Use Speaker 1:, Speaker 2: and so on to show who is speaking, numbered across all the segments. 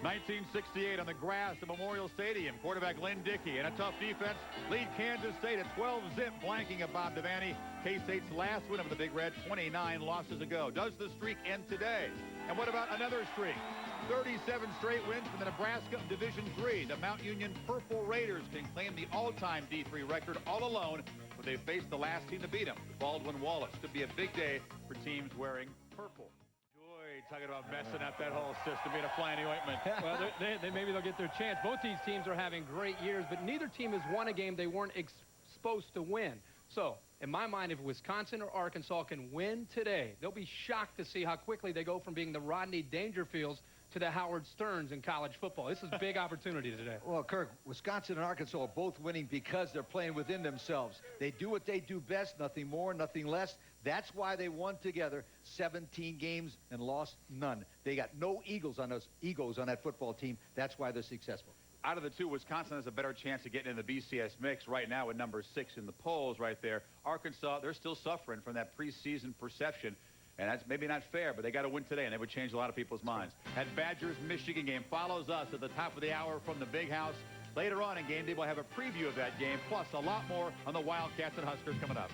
Speaker 1: 1968 on the grass at Memorial Stadium. Quarterback Lynn Dickey and a tough defense lead Kansas State at 12-zip, blanking of Bob Devaney. K-State's last win of the Big Red, 29 losses ago. Does the streak end today? And what about another streak? 37 straight wins from the Nebraska of Division III. The Mount Union Purple Raiders can claim the all-time D3 record all alone, but they face the last team to beat them, Baldwin Wallace. Could be a big day for teams wearing purple. Talking about messing up that whole system, being a fly in the ointment.
Speaker 2: Well, maybe they'll get their chance. Both these teams are having great years, but neither team has won a game they weren't supposed to win. So, in my mind, if Wisconsin or Arkansas can win today, they'll be shocked to see how quickly they go from being the Rodney Dangerfields to the Howard Sterns in college football. This is a big opportunity today.
Speaker 3: Well, Kirk, Wisconsin and Arkansas are both winning because they're playing within themselves. They do what they do best, nothing more, nothing less. That's why they won together 17 games and lost none. They got no egos on that football team. That's why they're successful.
Speaker 1: Out of the two, Wisconsin has a better chance of getting in the BCS mix right now at number 6 in the polls right there. Arkansas, they're still suffering from that preseason perception. And that's maybe not fair, but they got to win today, and they would change a lot of people's minds. That Badgers-Michigan game follows us at the top of the hour from the Big House. Later on in Gameday, we'll have a preview of that game, plus a lot more on the Wildcats and Huskers coming up.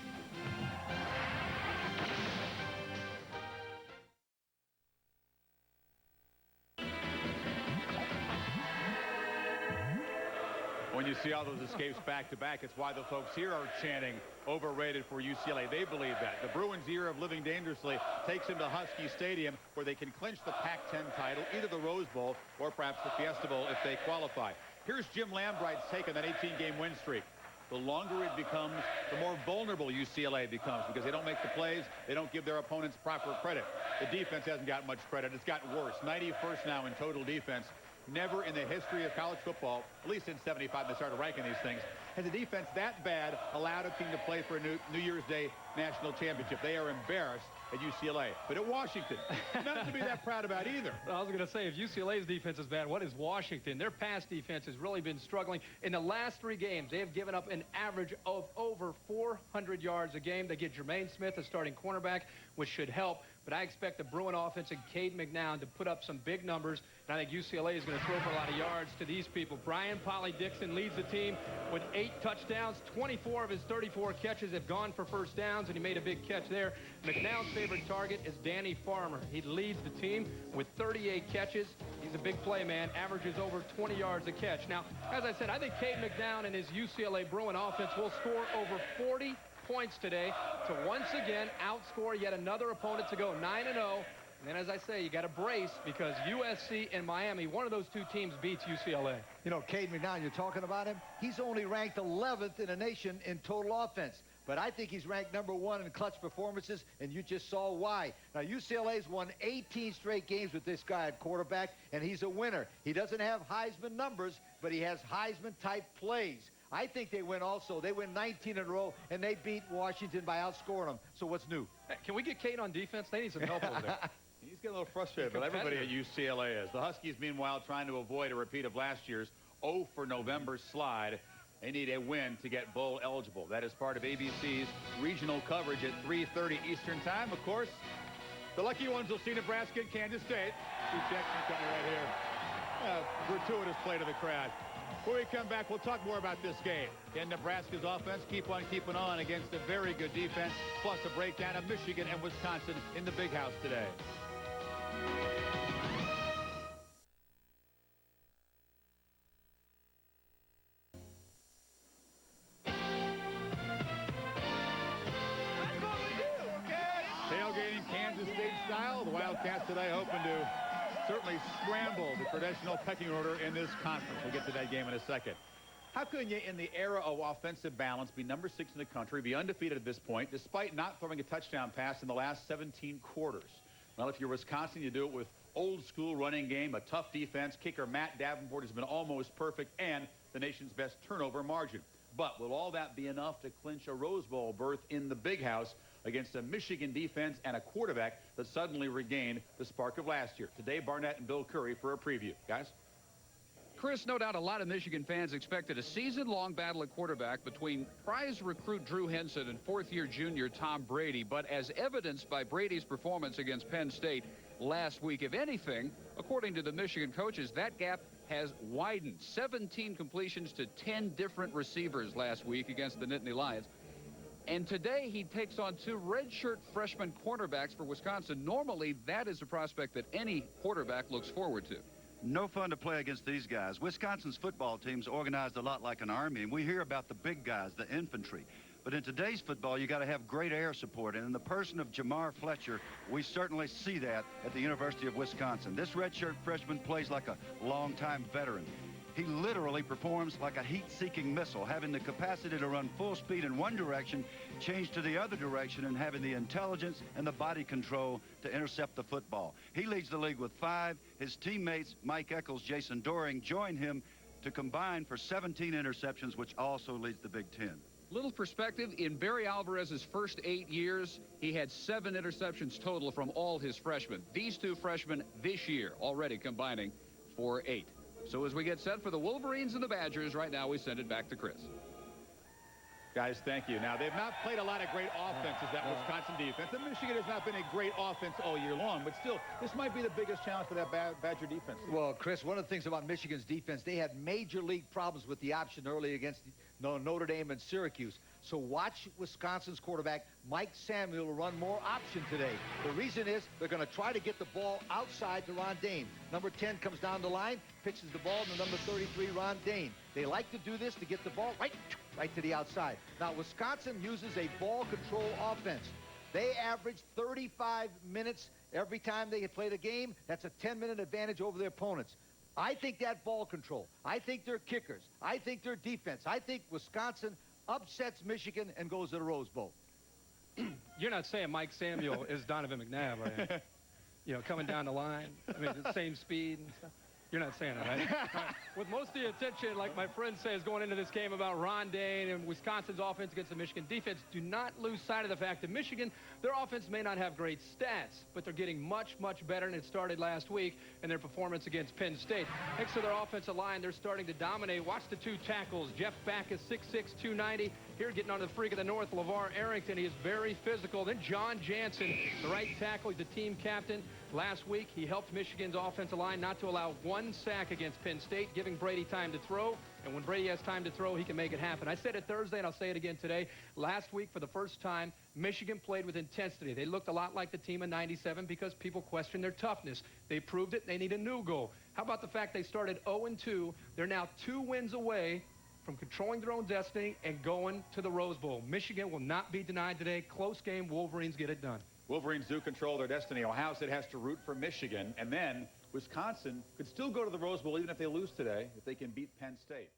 Speaker 1: When you see all those escapes back-to-back, it's why the folks here are chanting overrated for UCLA. They believe that. The Bruins' year of living dangerously takes them to Husky Stadium, where they can clinch the Pac-10 title, either the Rose Bowl or perhaps the Fiesta Bowl if they qualify. Here's Jim Lambright's take on that 18-game win streak. The longer it becomes, the more vulnerable UCLA becomes because they don't make the plays. They don't give their opponents proper credit. The defense hasn't got much credit. It's gotten worse. 91st now in total defense. Never in the history of college football, at least in 75, they started ranking these things, has a defense that bad allowed a team to play for a New Year's Day national championship. They are embarrassed at UCLA. But at Washington, nothing to be that proud about either.
Speaker 2: I was going to say, if UCLA's defense is bad, what is Washington? Their pass defense has really been struggling. In the last 3 games, they have given up an average of over 400 yards a game. They get Jermaine Smith as starting cornerback, which should help. But I expect the Bruin offense and Cade McNown to put up some big numbers. And I think UCLA is going to throw for a lot of yards to these people. Brian Polly-Dixon leads the team with 8 touchdowns. 24 of his 34 catches have gone for first downs, and he made a big catch there. McNown's favorite target is Danny Farmer. He leads the team with 38 catches. He's a big play man, averages over 20 yards a catch. Now, as I said, I think Cade McNown and his UCLA Bruin offense will score over 40 points today to once again outscore yet another opponent to go 9-0. And then, as I say, you got to brace because USC and Miami, one of those 2 teams beats UCLA.
Speaker 3: You know, Cade McNown, you're talking about him. He's only ranked 11th in the nation in total offense. But I think he's ranked number 1 in clutch performances, and you just saw why. Now, UCLA's won 18 straight games with this guy at quarterback, and he's a winner. He doesn't have Heisman numbers, but he has Heisman-type plays. I think they win also. They win 19 in a row, and they beat Washington by outscoring them. So what's new?
Speaker 2: Hey, can we get Cade on defense? They need some help over there.
Speaker 1: He's getting a little frustrated, but everybody at UCLA is. The Huskies, meanwhile, trying to avoid a repeat of last year's 0 for November slide. They need a win to get bowl eligible. That is part of ABC's regional coverage at 3:30 Eastern Time. Of course, the lucky ones will see Nebraska and Kansas State. 2 Texans coming right here. Gratuitous play to the crowd. When we come back, we'll talk more about this game. Can Nebraska's offense keep on keeping on against a very good defense, plus a breakdown of Michigan and Wisconsin in the Big House today. Tailgating Kansas State style. The Wildcats today hoping to certainly scramble the traditional pecking order in this conference. We'll get to that game in a second. How can you, in the era of offensive balance, be number 6 in the country, be undefeated at this point, despite not throwing a touchdown pass in the last 17 quarters? Well, if you're Wisconsin, you do it with old-school running game, a tough defense. Kicker Matt Davenport has been almost perfect, and the nation's best turnover margin. But will all that be enough to clinch a Rose Bowl berth in the Big House against a Michigan defense and a quarterback that suddenly regained the spark of last year? Today, Barnett and Bill Curry for a preview. Guys?
Speaker 4: Chris, no doubt a lot of Michigan fans expected a season-long battle at quarterback between prize recruit Drew Henson and 4th-year junior Tom Brady. But as evidenced by Brady's performance against Penn State, last week. If anything, according to the Michigan coaches, that gap has widened. 17 completions to 10 different receivers last week against the Nittany Lions. And today he takes on two redshirt freshman cornerbacks for Wisconsin. Normally, that is a prospect that any quarterback looks forward to.
Speaker 5: No fun to play against these guys. Wisconsin's football team's organized a lot like an army, and we hear about the big guys, the infantry. But in today's football, you got to have great air support. And in the person of Jamar Fletcher, we certainly see that at the University of Wisconsin. This redshirt freshman plays like a longtime veteran. He literally performs like a heat-seeking missile, having the capacity to run full speed in one direction, change to the other direction, and having the intelligence and the body control to intercept the football. He leads the league with 5. His teammates, Mike Eccles, Jason Doring, join him to combine for 17 interceptions, which also leads the Big Ten.
Speaker 4: Little perspective, in Barry Alvarez's first 8 years, he had 7 interceptions total from all his freshmen. These two freshmen this year already combining for 8. So as we get set for the Wolverines and the Badgers, right now we send it back to Chris.
Speaker 1: Guys, thank you. Now, they've not played a lot of great offenses, that Wisconsin defense. And Michigan has not been a great offense all year long. But still, this might be the biggest challenge for that Badger defense.
Speaker 3: Well, Chris, one of the things about Michigan's defense, they had major league problems with the option early against Notre Dame and Syracuse. So watch Wisconsin's quarterback, Mike Samuel, run more option today. The reason is they're going to try to get the ball outside to Ron Dayne. Number 10 comes down the line, pitches the ball to number 33, Ron Dayne. They like to do this to get the ball right to the outside. Now, Wisconsin uses a ball control offense. They average 35 minutes every time they play the game. That's a 10-minute advantage over their opponents. I think that ball control, I think their kickers, I think their defense, I think Wisconsin upsets Michigan and goes to the Rose Bowl.
Speaker 2: You're not saying Mike Samuel is Donovan McNabb, are you? You know, coming down the line, I mean, the same speed and stuff. You're not saying that, right? Right. With most of the attention, like my friend says, going into this game about Ron Dayne and Wisconsin's offense against the Michigan defense, do not lose sight of the fact that Michigan, their offense may not have great stats, but they're getting much, much better, and it started last week in their performance against Penn State. Next to their offensive line, they're starting to dominate. Watch the 2 tackles. Jeff Backus, 6'6", 290. Here getting on the freak of the North, LeVar Arrington. He is very physical. Then John Jansen, the right tackle. He's the team captain. Last week, he helped Michigan's offensive line not to allow 1 sack against Penn State, giving Brady time to throw. And when Brady has time to throw, he can make it happen. I said it Thursday, and I'll say it again today. Last week, for the first time, Michigan played with intensity. They looked a lot like the team in '97 because people questioned their toughness. They proved it. They need a new goal. How about the fact they started 0-2? They're now 2 wins away from controlling their own destiny and going to the Rose Bowl. Michigan will not be denied today. Close game. Wolverines get it done.
Speaker 1: Wolverines do control their destiny. Ohio State has to root for Michigan. And then Wisconsin could still go to the Rose Bowl even if they lose today, if they can beat Penn State.